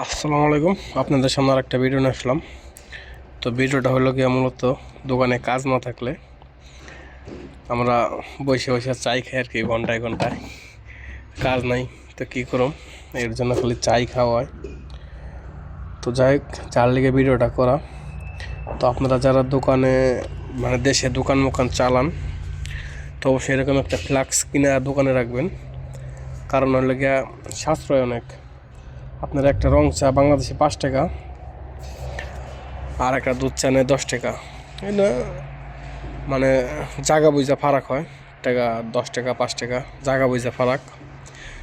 আসসালামু আলাইকুম। আপনাদের সামনে আর একটা ভিডিও নিয়ে আসলাম। তো ভিডিওটা হলো গিয়ে মূলত দোকানে কাজ না থাকলে আমরা বসে বসে চাই খাই আর কি, ঘন্টায় ঘন্টায় কাজ নাই তো কী করুম, এর জন্য খালি চাই খাওয়া হয়। তো যাই হোক, যার লিগে ভিডিওটা করা। তো আপনারা যারা দোকানে মানে দেশে দোকান মোকান চালান, তো সেরকম একটা ফ্লাক্স কিনে দোকানে রাখবেন, কারণ হলো গিয়া সাশ্রয় অনেক। আপনার একটা রং চা বাংলাদেশে 5 টাকা, আর একটা দুধ চা নেয় 10 টাকা। এটা মানে জায়গা বুঝা ফারাক হয়, টাকা 10 টাকা 5 টাকা জায়গা বুঝা ফারাক।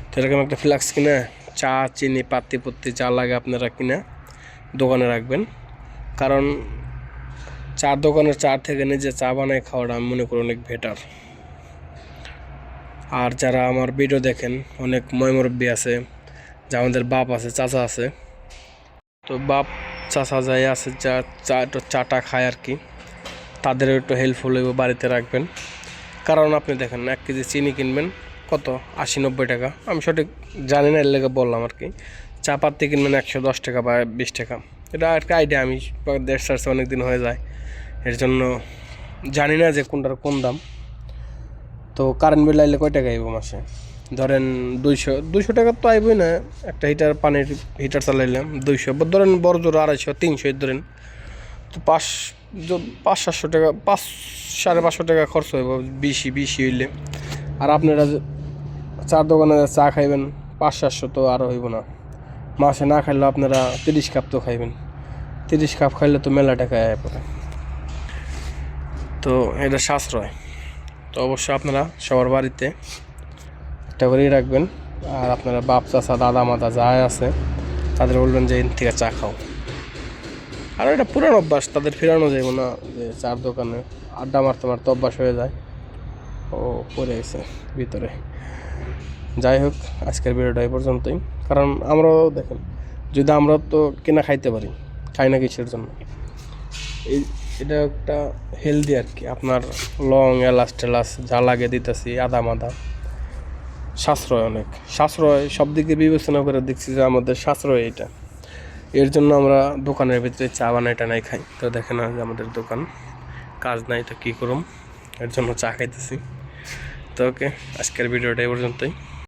তো এরকম একটা ফ্লাক্স কিনে চা চিনি পাত্তি পুত্তি যা লাগে আপনারা কিনে দোকানে রাখবেন, কারণ চার দোকানের চা থেকে নিজে চা বানায় খাওয়াটা আমি মনে করি অনেক বেটার। আর যারা আমার ভিডিও দেখেন, অনেক ময়মুরব্বী আছে, যা আমাদের বাপ আছে চাচা আছে, তো বাপ চাচা যাই আছে যা চা একটু চাটা খায় আর কি, তাদেরও একটু হেল্পফুল হইব বাড়িতে রাখবেন। কারণ আপনি দেখেন 1 কেজি চিনি কিনবেন কত 80-90 টাকা, আমি সঠিক জানি না, এর লেগে বললাম আর কি। চা পাত্তি কিনবেন 110 টাকা বা 20 টাকা। এটা একটা আইডিয়া, আমি দেশ সার্চে অনেক দিন হয়ে যায়, এর জন্য জানি না যে কোনটার কোন দাম। তো কারেন্ট বিল আইলে কয় টাকা আইব মাসে? ধরেন 200 টাকা তো আইবই না, একটা হিটার পানির হিটার চালাইলাম 200, ধরেন বড় জোর 250-300 ধরেন, তো 500-700 টাকা, 500-550 টাকা খরচ হইব বেশি হইলে। আর আপনারা চার দোকানে চা খাইবেন 500-700, তো আরও হইব না। মাসে না খাইলেও আপনারা 30 কাপ তো খাইবেন, 30 কাপ খাইলে তো মেলা টাকা আয় পড়ে। তো এটা সাশ্রয়। তো অবশ্যই আপনারা সবার বাড়িতে একটা করেই রাখবেন। আর আপনারা বাপ চাচা দাদা মাদা যা আছে তাদের বলবেন যে এর থেকে চা খাও। আর এটা পুরানো অভ্যাস, তাদের ফেরানো যাইব না, যে চার দোকানে আড্ডা মারতে মারতে অভ্যাস হয়ে যায়। ও পড়ে গেছে ভিতরে। যাই হোক, আজকের ভিডিওটা এই পর্যন্তই। কারণ আমরাও দেখেন, যদি আমরা তো কেনা খাইতে পারি, খাই না কিসের জন্য? এটা একটা হেলদি আর কি। আপনার লং এলাচ টেলাচ যা লাগে দিতেছি, আদা মাদা, সাশ্রয় অনেক। সাশ্রয় সব দিকে বিবেচনা করে দেখছি যে আমাদের সাশ্রয় এটা। এর জন্য আমরা দোকানের ভিতরে চা বানাই টানাই খাই। তো দেখেন আজ আমাদের দোকান কাজ নাই, তো কী করুম, এর জন্য চা খাইতেছি। তো ওকে, আজকের ভিডিওটা এই পর্যন্তই।